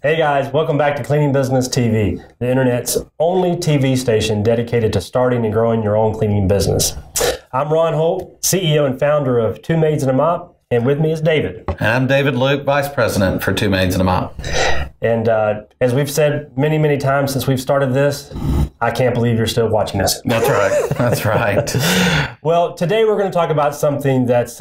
Hey guys, welcome back to Cleaning Business TV, the internet's only TV station dedicated to starting and growing your own cleaning business. I'm Ron Holt, CEO and founder of Two Maids and a Mop, and with me is David. And I'm David Luke, Vice President for Two Maids and a Mop. And as we've said many times since we've started this, I can't believe you're still watching us. That's right. That's right. Well, today we're going to talk about something that's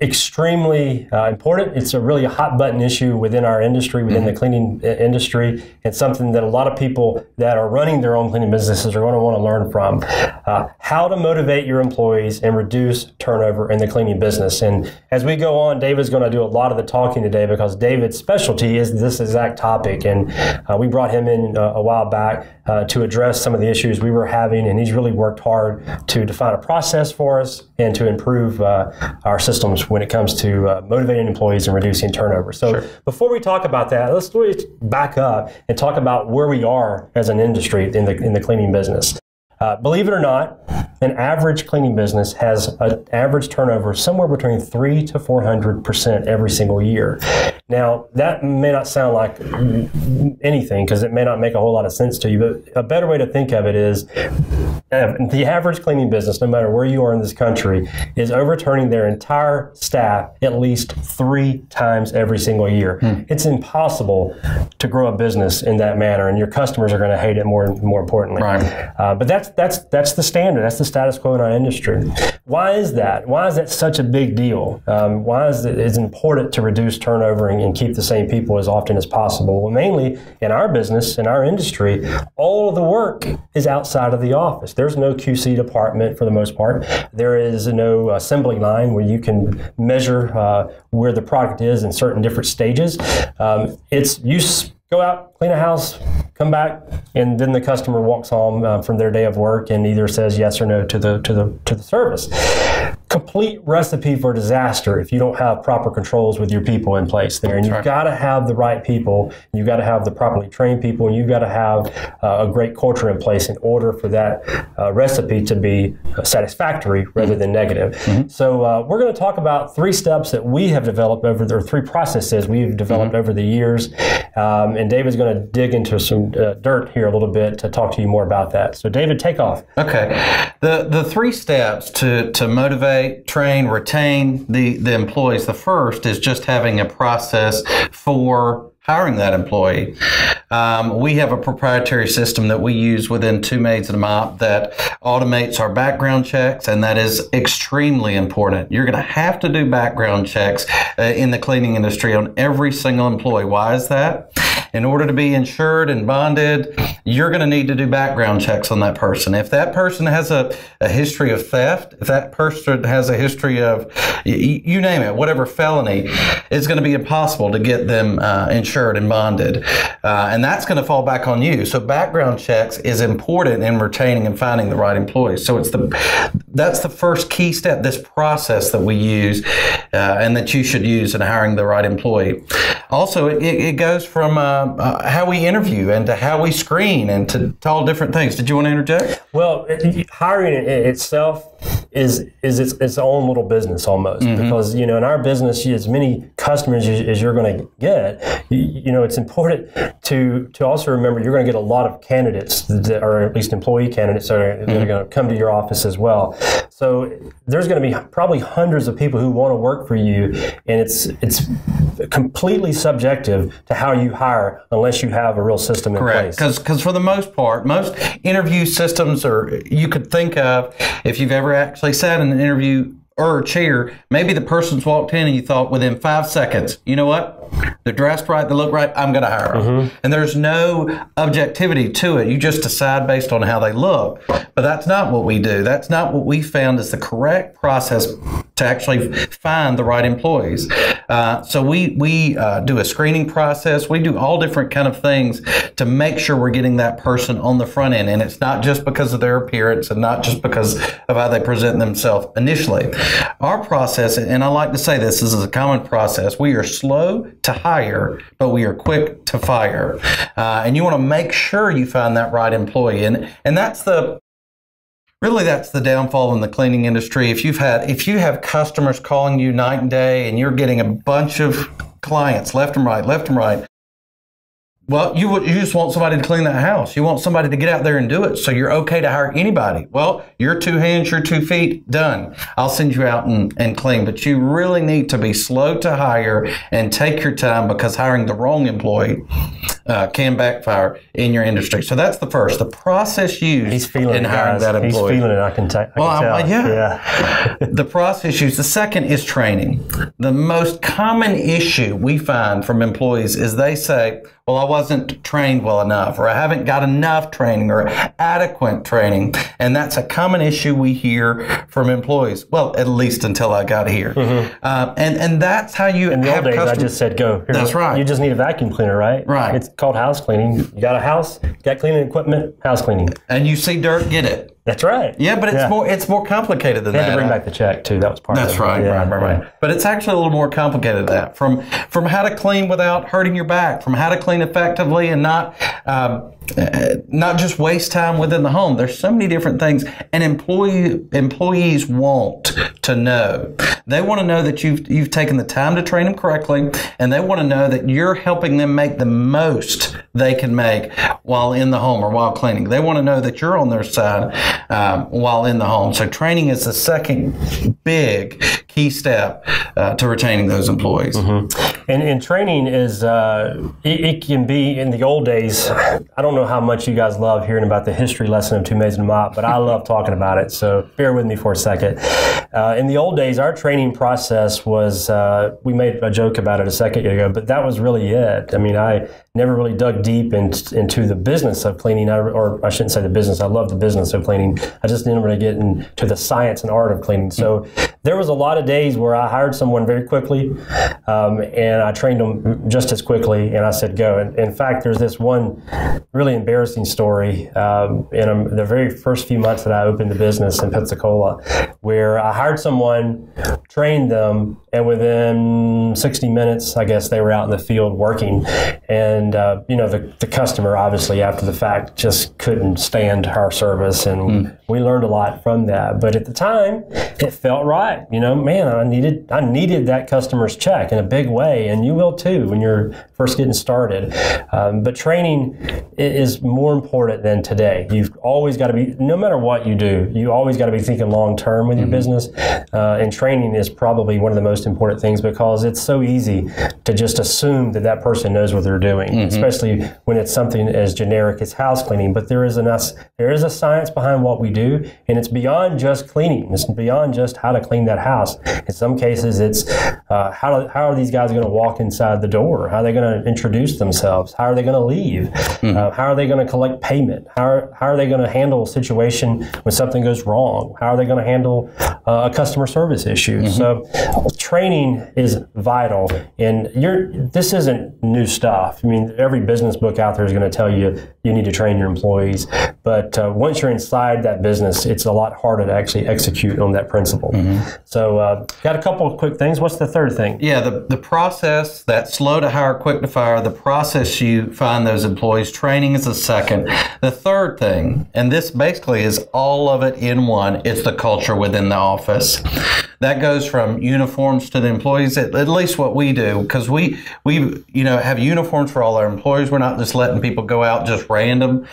extremely important. It's a really hot button issue within our industry, within the cleaning industry, and something that a lot of people that are running their own cleaning businesses are going to want to learn from. How to motivate your employees and reduce turnover in the cleaning business. And as we go on, David's going to do a lot of the talking today because David's specialty is this exact topic. And we brought him in a while back to address some of the issues we were having, and he's really worked hard to define a process for us and to improve our systems when it comes to motivating employees and reducing turnover. So before we talk about that, let's back up and talk about where we are as an industry in the cleaning business. Believe it or not, an average cleaning business has an average turnover somewhere between 300% to 400% every single year. Now, that may not sound like anything because it may not make a whole lot of sense to you, but a better way to think of it is the average cleaning business, no matter where you are in this country, is overturning their entire staff at least 3 times every single year. It's impossible to grow a business in that manner, and your customers are going to hate it more importantly. Right. But that's the standard. That's the status quo in our industry. Why is that? Why is that such a big deal? Why is it important to reduce turnover and keep the same people as often as possible? Well, mainly in our business, in our industry, all of the work is outside of the office. There's no QC department for the most part. There is no assembly line where you can measure where the product is in certain different stages. It's you go out, clean a house, come back, and then the customer walks home from their day of work and either says yes or no to the service. Complete recipe for disaster if you don't have proper controls with your people in place there. And you've got to have the right people, you've got to have the properly trained people, and you've got to have a great culture in place in order for that recipe to be satisfactory rather than negative. So we're going to talk about 3 steps that we have developed or 3 processes we've developed over the years. And David's going to dig into some dirt here a little bit to talk to you more about that. So David, take off. Okay. The 3 steps to motivate, train, retain the employees. The first is just having a process for hiring that employee. We have a proprietary system that we use within Two Maids and a Mop that automates our background checks, and that is extremely important. You're going to have to do background checks in the cleaning industry on every single employee. Why is that? In order to be insured and bonded, you're going to need to do background checks on that person. If that person has a history of theft, if that person has a history of, you name it, whatever felony, it's going to be impossible to get them insured and bonded. And that's going to fall back on you. So background checks is important in retaining and finding the right employees. So that's the first key step, this process that we use and that you should use in hiring the right employee. Also, it goes from how we interview and to how we screen and to all different things. Did you want to interject? Well, hiring itself is its own little business almost, because in our business, as many customers as you're going to get, it's important to also remember you're going to get a lot of candidates that are at least employee candidates that are going to come to your office as well. So there's going to be probably hundreds of people who want to work for you, and it's completely subjective to how you hire unless you have a real system in place. Correct, because for the most part, most interview systems you could think of, if you've ever actually sat in an interview or a chair, maybe the person's walked in and you thought within 5 seconds, you know what? They're dressed right, they look right, I'm going to hire them. And there's no objectivity to it. You just decide based on how they look. But that's not what we do. That's not what we found is the correct process to actually find the right employees. So we do a screening process. We do all different kind of things to make sure we're getting that person on the front end. And it's not just because of their appearance and not just because of how they present themselves initially. Our process, and I like to say this is a common process, we are slow to hire, but we are quick to fire. And you want to make sure you find that right employee. And that's the downfall in the cleaning industry. If you have customers calling you night and day and you're getting a bunch of clients left and right, Well, you just want somebody to clean that house. You want somebody to get out there and do it. So you're okay to hire anybody. Well, your 2 hands, your 2 feet, done. I'll send you out and clean. But you really need to be slow to hire and take your time, because hiring the wrong employee can backfire in your industry. So that's the first. The process used in hiring that employee. He's feeling it. I can tell. Yeah. The process used. The second is training. The most common issue we find from employees is they say, well, I wasn't trained well enough, or I haven't got enough training or adequate training. And that's a common issue we hear from employees. Well, at least until I got here. And that's how you in the old days, I just said, go. That's right. You just need a vacuum cleaner, right? Right. It's called house cleaning. You got a house, you got cleaning equipment, house cleaning. And you see dirt, get it. That's right. Yeah, but it's more complicated than that. They had to bring back the check too. That was part of it. That's right. Right. But it's actually a little more complicated than that. From how to clean without hurting your back, from how to clean effectively and not just waste time within the home. There's so many different things, and employees want to know. They want to know that you've taken the time to train them correctly, and they want to know that you're helping them make the most they can make while in the home or while cleaning. They want to know that you're on their side while in the home. So training is the second big key step to retaining those employees. And training is, it can be, in the old days, I don't know how much you guys love hearing about the history lesson of Two Maids and a Mop, but I love talking about it, so bear with me for a second. In the old days, our training process was, we made a joke about it a second ago, but that was really it. I mean, I never really dug deep into the business of cleaning, or I shouldn't say the business, I love the business of cleaning. I just didn't really get into the science and art of cleaning. So there was a lot of days where I hired someone very quickly, and I trained them just as quickly, and I said, go. And in fact, there's this one really embarrassing story in the very first few months that I opened the business in Pensacola, where I hired someone, trained them, and within 60 minutes, I guess, they were out in the field working. And, the customer, obviously, after the fact, just couldn't stand our service, and we learned a lot from that. But at the time, it felt right. Man, I needed that customer's check in a big way, and you will too when you're first getting started. But training is more important than today. You've always got to be, no matter what you do, you always got to be thinking long term with your business. And training is probably one of the most important things, because it's so easy to just assume that person knows what they're doing, especially when it's something as generic as house cleaning. But there is a science behind what we do, and it's beyond just cleaning. It's beyond just how to clean that house. In some cases, it's how are these guys going to walk inside the door? How are they going to introduce themselves? How are they going to leave? How are they going to collect payment? How are they going to handle a situation when something goes wrong? How are they going to handle a customer service issue? So training is vital, and this isn't new stuff. I mean, every business book out there is going to tell you need to train your employees, but once you're inside that business, it's a lot harder to actually execute on that principle. So got a couple of quick things. What's the third thing? Yeah, the process, that slow to hire, quick to fire, the process you find those employees. Training is the second. The third thing, and this basically is all of it in one, it's the culture within the office. That goes from uniforms to the employees, at least what we do, because we have uniforms for all our employees. We're not just letting people go out just random.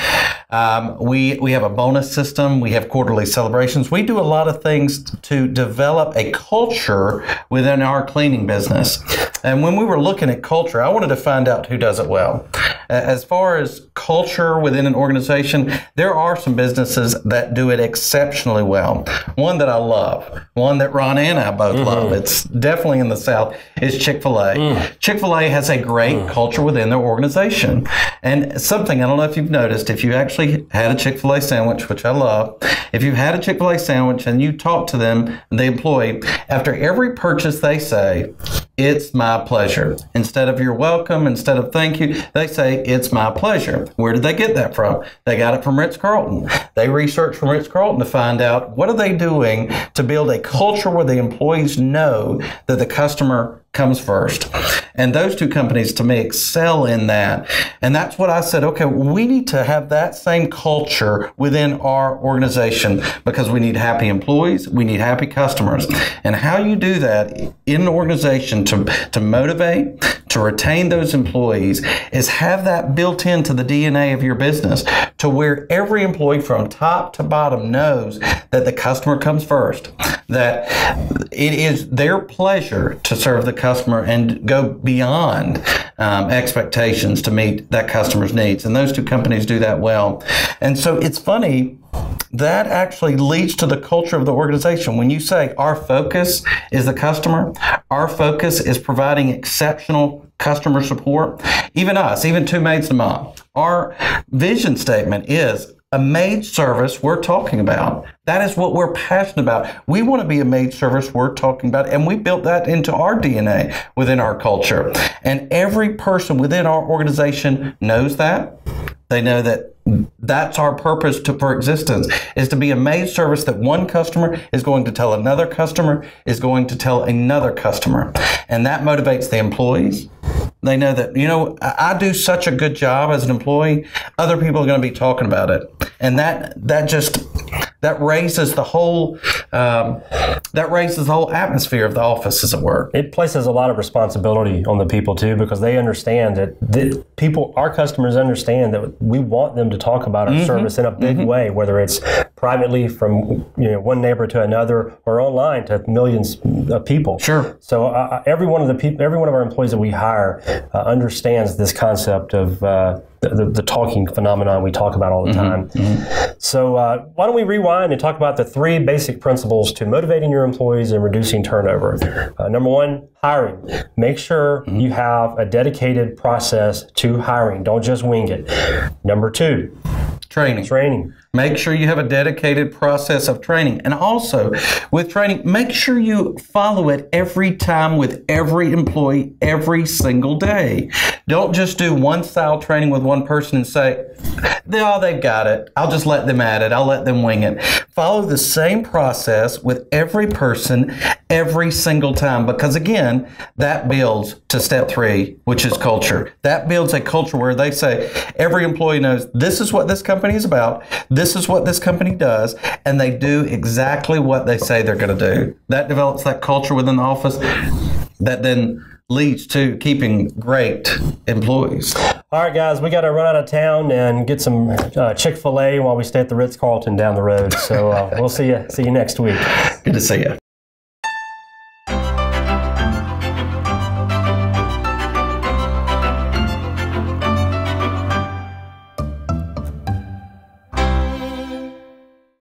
We have a bonus system. We have quarterly celebrations. We do a lot of things to develop a culture within our cleaning business. And when we were looking at culture, I wanted to find out who does it well. As far as culture within an organization, there are some businesses that do it exceptionally well. One that I love, one that Ron and I both love, it's definitely in the South, is Chick-fil-A. Chick-fil-A has a great culture within their organization. And something, I don't know if you've noticed, if you actually had a Chick-fil-A sandwich, which I love, if you've had a Chick-fil-A sandwich and you talk to them, the employee, after every purchase they say, "It's my pleasure." Instead of "you're welcome," instead of "thank you," they say, "It's my pleasure." Where did they get that from? They got it from Ritz-Carlton. They researched from Ritz-Carlton to find out what are they doing to build a culture where the employees know that the customer comes first. And those two companies, to me, excel in that. And that's what I said, okay, we need to have that same culture within our organization because we need happy employees, we need happy customers. And how you do that in an organization to motivate, to retain those employees is have that built into the DNA of your business to where every employee from top to bottom knows that the customer comes first, that it is their pleasure to serve the customer and go beyond expectations to meet that customer's needs. And those two companies do that well. And so it's funny, that actually leads to the culture of the organization. When you say our focus is the customer, our focus is providing exceptional customer support, even us, even Two Maids and a Mom, our vision statement is a maid service we're talking about. That is what we're passionate about. We want to be a maid service we're talking about, and we built that into our DNA within our culture. And every person within our organization knows that. They know that that's our purpose for existence, is to be a maid service that one customer is going to tell another customer is going to tell another customer. And that motivates the employees. They know that, I do such a good job as an employee, other people are going to be talking about it. And that raises the whole atmosphere of the office, as it were. It places a lot of responsibility on the people too, because they understand that our customers understand that we want them to talk about our service in a big way, whether it's privately from one neighbor to another or online to millions of people. Sure. So every one of our employees that we hire understands this concept of the talking phenomenon we talk about all the time. So why don't we rewind and talk about the 3 basic principles to motivating your employees and reducing turnover. Number 1, hiring. Make sure you have a dedicated process to hiring. Don't just wing it. Number 2, training. Make sure you have a dedicated process of training. And also, with training, make sure you follow it every time with every employee every single day. Don't just do one style training with one person and say, oh, they got it. I'll just let them at it. I'll let them wing it. Follow the same process with every person every single time, because again, that builds to step 3, which is culture. That builds a culture where they say every employee knows this is what this company is about. This is what this company does, and they do exactly what they say they're going to do. That develops that culture within the office that then leads to keeping great employees. All right, guys, we got to run out of town and get some Chick-fil-A while we stay at the Ritz-Carlton down the road. So we'll see you next week. Good to see you.